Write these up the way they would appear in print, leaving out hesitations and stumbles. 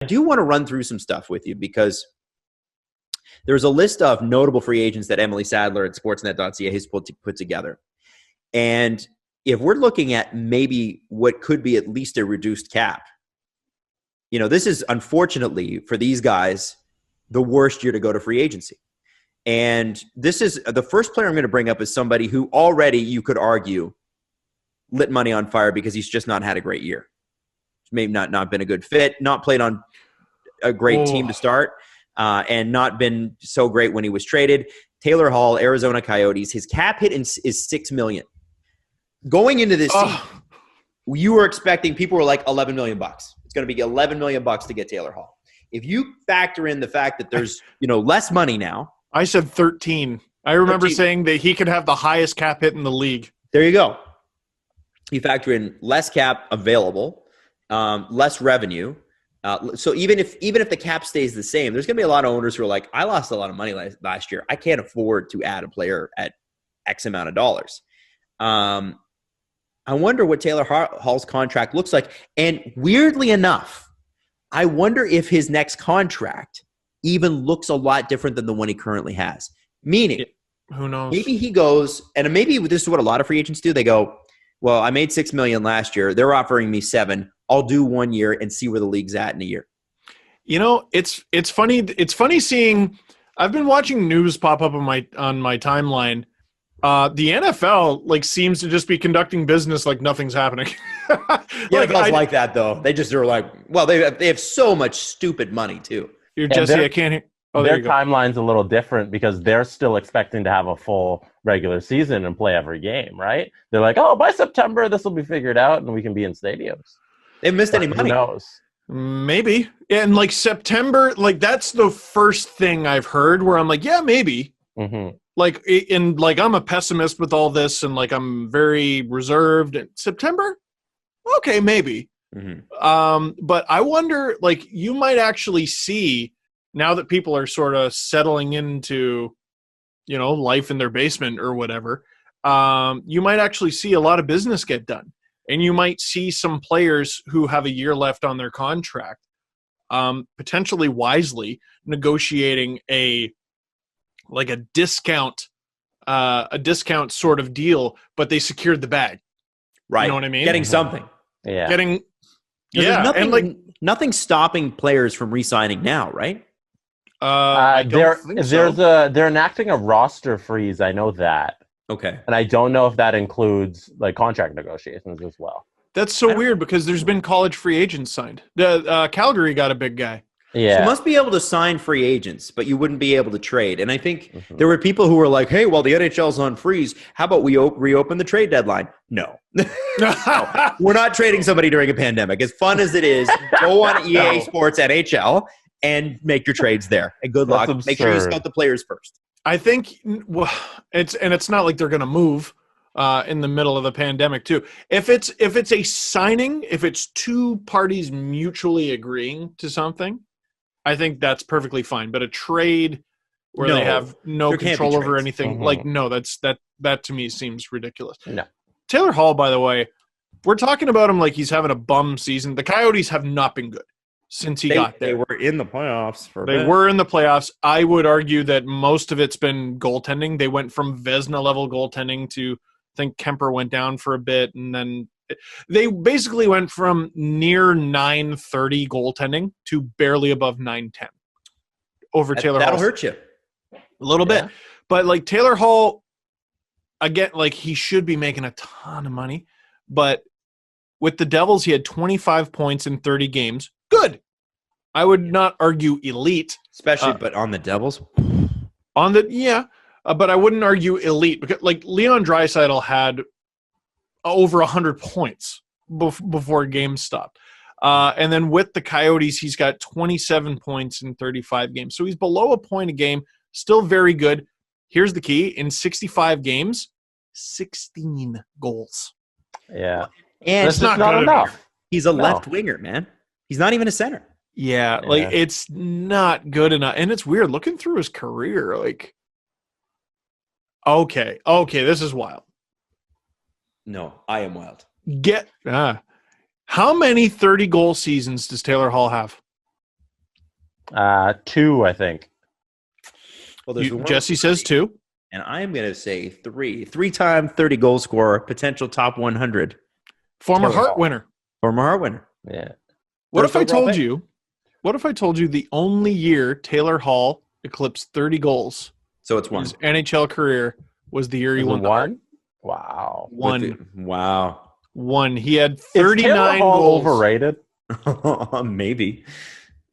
I do want to run through some stuff with you because there's a list of notable free agents that Emily Sadler at sportsnet.ca has put together. And if we're looking at maybe what could be at least a reduced cap, this is unfortunately for these guys the worst year to go to free agency. And this is the first player I'm going to bring up is somebody who already you could argue lit money on fire because he's just not had a great year. Maybe not been a good fit, not played on a great team to start, and not been so great when he was traded. Taylor Hall, Arizona Coyotes, his cap hit is $6 million. Going into this season, you were expecting, people were like $11 million. It's going to be $11 million to get Taylor Hall. If you factor in the fact that there's less money now. I said 13. I remember saying that he could have the highest cap hit in the league. There you go. You factor in less cap available, less revenue. So even if the cap stays the same, there's going to be a lot of owners who are like, I lost a lot of money last year. I can't afford to add a player at X amount of dollars. I wonder what Taylor Hall's contract looks like. And weirdly enough, I wonder if his next contract even looks a lot different than the one he currently has. Meaning, who knows? Maybe he goes, and maybe this is what a lot of free agents do. They go, well, I made $6 million last year. They're offering me $7 million. I'll do 1 year and see where the league's at in a year. It's funny. It's funny seeing. I've been watching news pop up on my timeline. The NFL seems to just be conducting business like nothing's happening. NFL's like that though. They just are like, well, they have so much stupid money too. Jesse, I can't hear. Oh, their timeline's a little different because they're still expecting to have a full regular season and play every game, right? They're like, by September this will be figured out and we can be in stadiums. They've missed any money. Who knows? Maybe. And September, that's the first thing I've heard where I'm like, yeah, maybe. Mm-hmm. I'm a pessimist with all this and I'm very reserved. And September? Okay, maybe. Mm-hmm. But I wonder, you might actually see now that people are sort of settling into, life in their basement or whatever, you might actually see a lot of business get done. And you might see some players who have a year left on their contract, potentially wisely negotiating a discount sort of deal, but they secured the bag. Right. You know what I mean? Getting something. Yeah. There's nothing stopping players from re-signing now, right? I don't think so. They're enacting a roster freeze. I know that. Okay. And I don't know if that includes contract negotiations as well. That's so weird because there's been college free agents signed. Calgary got a big guy. Yeah. So you must be able to sign free agents, but you wouldn't be able to trade. And I think there were people who were like, hey, well, the NHL's on freeze. How about we reopen the trade deadline? No. No. We're not trading somebody during a pandemic. As fun as it is, go on EA Sports NHL and make your trades there. And good luck. That's Make sure you absurd. scout the players first. I think it's not like they're going to move in the middle of the pandemic too. If it's a signing, if it's two parties mutually agreeing to something, I think that's perfectly fine. But a trade where they have no control over anything, that to me seems ridiculous. No. Taylor Hall, by the way, we're talking about him like he's having a bum season. The Coyotes have not been good since he got there. They were in the playoffs for a They bit. were in the playoffs. I would argue that most of it's been goaltending. They went from Vezina level goaltending to, I think Kemper went down for a bit, and then they basically went from near 930 goaltending to barely above 910 over Taylor Hall. That'll hurt you. A little bit. But Taylor Hall, again, he should be making a ton of money. But with the Devils, he had 25 points in 30 games. Good. I would not argue elite. Especially, but on the Devils. But I wouldn't argue elite because Leon Draisaitl had over 100 points before games stopped. And then with the Coyotes, he's got 27 points in 35 games. So he's below a point a game, still very good. Here's the key. In 65 games, 16 goals. Yeah. And that's not good enough. He's a left winger, man. He's not even a center. Yeah, it's not good enough. And it's weird looking through his career. Okay, this is wild. No, I am wild. How many 30-goal seasons does Taylor Hall have? 2, I think. Well, there's Jesse says 2. And I'm going to say 3. 3-time 30-goal scorer, potential top 100. Former Taylor Hart Hall. winner. Former Hart winner. Yeah. What First if I overall told pick. you? What if I told you the only year Taylor Hall eclipsed 30 goals So it's in one. his NHL career was the year he Is it won the Hart? 1? Wow. Wow. One. He had Is Taylor 39 Hall goals. overrated? Maybe.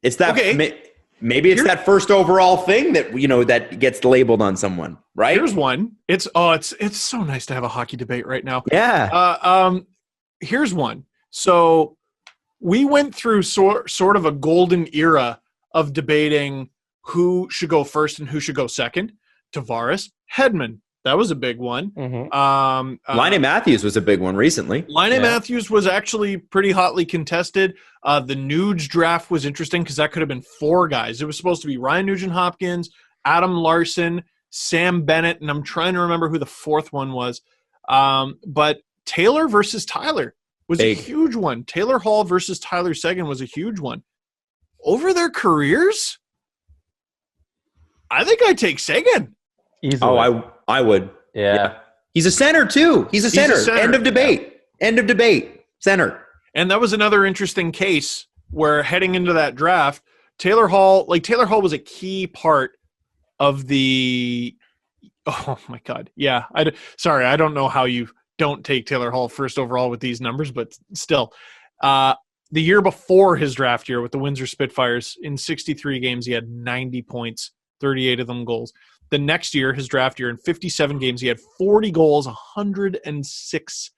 It's that. Okay. Maybe it's that first overall thing that that gets labeled on someone, right? Here's one. It's so nice to have a hockey debate right now. Yeah. Here's one. So we went through sort of a golden era of debating who should go first and who should go second. Tavares, Hedman. That was a big one. Mm-hmm. Laine Matthews was a big one recently. Laine Matthews was actually pretty hotly contested. The Nuge draft was interesting because that could have been 4 guys. It was supposed to be Ryan Nugent-Hopkins, Adam Larson, Sam Bennett, and I'm trying to remember who the 4th one was. But Taylor versus Tyler was a huge one. Taylor Hall versus Tyler Seguin was a huge one. Over their careers, I think I'd take Seguin. Easily. Oh, I would. Yeah. He's a center too. He's a center. End of debate. Yeah. End of debate. Center. And that was another interesting case where heading into that draft, Taylor Hall was a key part of the – oh, my God. Yeah. Sorry, I don't know how you don't take Taylor Hall first overall with these numbers, but still. The year before his draft year with the Windsor Spitfires, in 63 games, he had 90 points, 38 of them goals. The next year, his draft year, in 57 games, he had 40 goals, 106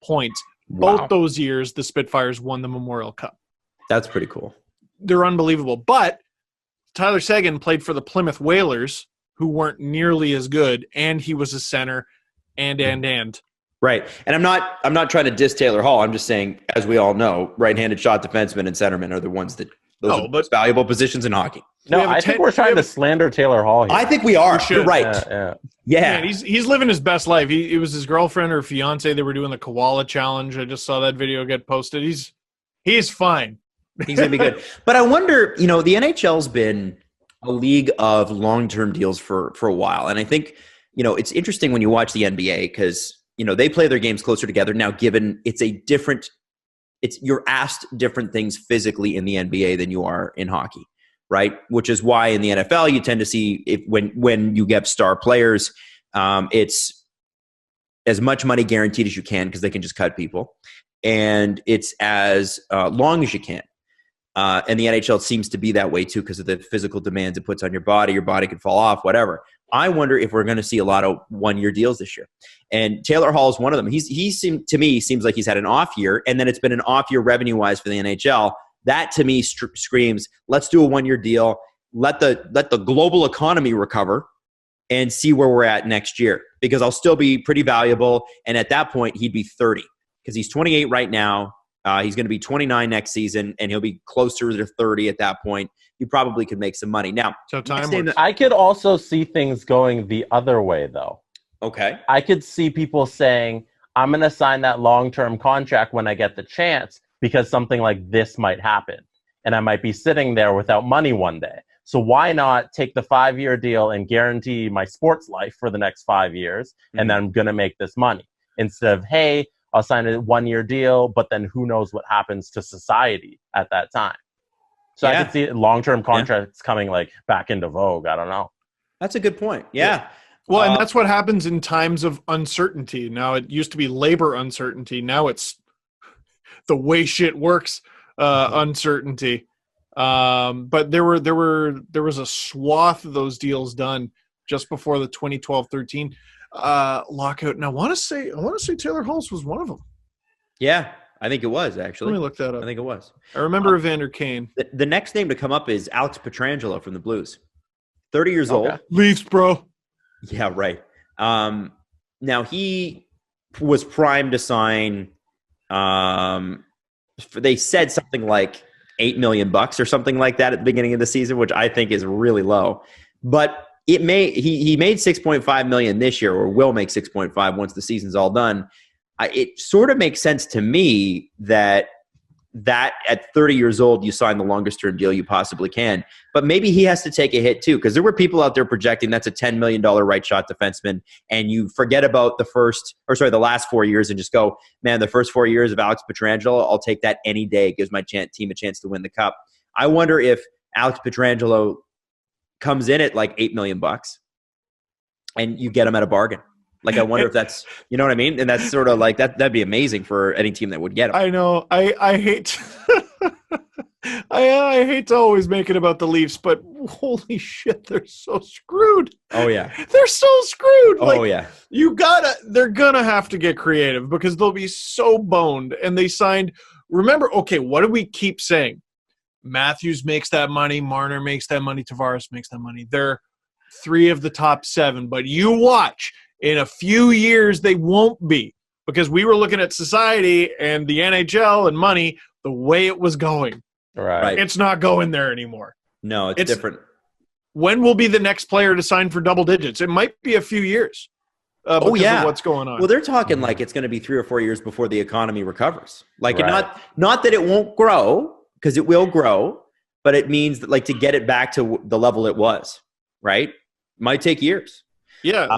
points. Wow. Both those years, the Spitfires won the Memorial Cup. That's pretty cool. They're unbelievable. But Tyler Seguin played for the Plymouth Whalers, who weren't nearly as good, and he was a center, and. Right. And I'm not trying to diss Taylor Hall. I'm just saying, as we all know, right-handed shot defensemen and centermen are the ones that those are the most valuable positions in hockey. No, I think we're trying to slander Taylor Hall here. I think we are. You're right. Yeah. Man, he's living his best life. It was his girlfriend or fiance. They were doing the koala challenge. I just saw that video get posted. He's fine. He's going to be good. But I wonder, the NHL's been a league of long-term deals for a while. And I think, it's interesting when you watch the NBA because, they play their games closer together. Now, given you're asked different things physically in the NBA than you are in hockey, right? Which is why in the NFL you tend to see when you get star players, it's as much money guaranteed as you can because they can just cut people, and it's as long as you can. And the NHL seems to be that way too because of the physical demands it puts on your body. Your body could fall off, whatever. I wonder if we're going to see a lot of one-year deals this year. And Taylor Hall is one of them. He seems like he's had an off year, and then it's been an off year revenue-wise for the NHL. That to me screams, let's do a one-year deal. Let the global economy recover and see where we're at next year because I'll still be pretty valuable. And at that point, he'd be 30 because he's 28 right now. He's going to be 29 next season, and he'll be closer to 30 at that point. You probably could make some money. Now, so time I could also see things going the other way, though. Okay. I could see people saying, I'm going to sign that long-term contract when I get the chance because something like this might happen, and I might be sitting there without money one day. So why not take the 5-year deal and guarantee my sports life for the next 5 years, and then I'm going to make this money instead of, hey, I'll sign a 1-year deal, but then who knows what happens to society at that time. So I could see long-term contracts coming back into vogue. I don't know. That's a good point. Yeah. Well, and that's what happens in times of uncertainty. Now, it used to be labor uncertainty. Now it's the way shit works uncertainty. But there was a swath of those deals done just before the 2012-13 lockout. And I want to say Taylor Halls was one of them. Yeah, I think it was actually. Let me look that up. I think it was. I remember Evander Kane. The next name to come up is Alex Pietrangelo from the Blues. 30 years old. Leafs, bro. Yeah, right. Now he was primed to sign. They said something like $8 million or something like that at the beginning of the season, which I think is really low. But he made $6.5 million this year, or will make 6.5 once the season's all done. It sort of makes sense to me that that at 30 years old, you sign the longest term deal you possibly can. But maybe he has to take a hit too, because there were people out there projecting that's a $10 million right shot defenseman, and you forget about the last 4 years and just go, man, the first 4 years of Alex Pietrangelo, I'll take that any day. It gives my team a chance to win the cup. I wonder if Alex Pietrangelo comes in at like $8 million and you get him at a bargain. Like, I wonder if that's, you know what I mean? And that's sort of like, that'd be amazing for any team that would get him. I know. I hate I hate to always make it about the Leafs, but holy shit, they're so screwed. Oh, yeah. They're so screwed. Oh, yeah. They're gonna have to get creative because they'll be so boned. And they signed, remember, okay, what do we keep saying? Matthews makes that money, Marner makes that money, Tavares makes that money. They're 3 of the top 7, but you watch. In a few years, they won't be, because we were looking at society and the NHL and money the way it was going. Right. It's not going there anymore. No, it's different. When will be the next player to sign for double digits? It might be a few years because of what's going on. Well, they're talking like it's going to be 3 or 4 years before the economy recovers. Like, not that it won't grow, because it will grow, but it means that, like, to get it back to the level it was, right? Might take years. Yeah.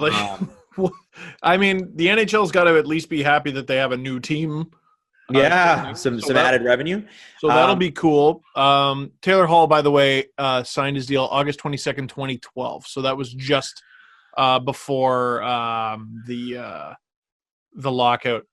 I mean, the NHL's got to at least be happy that they have a new team. Some added revenue. So that'll be cool. Taylor Hall, by the way, signed his deal August 22nd, 2012. So that was just before the lockout.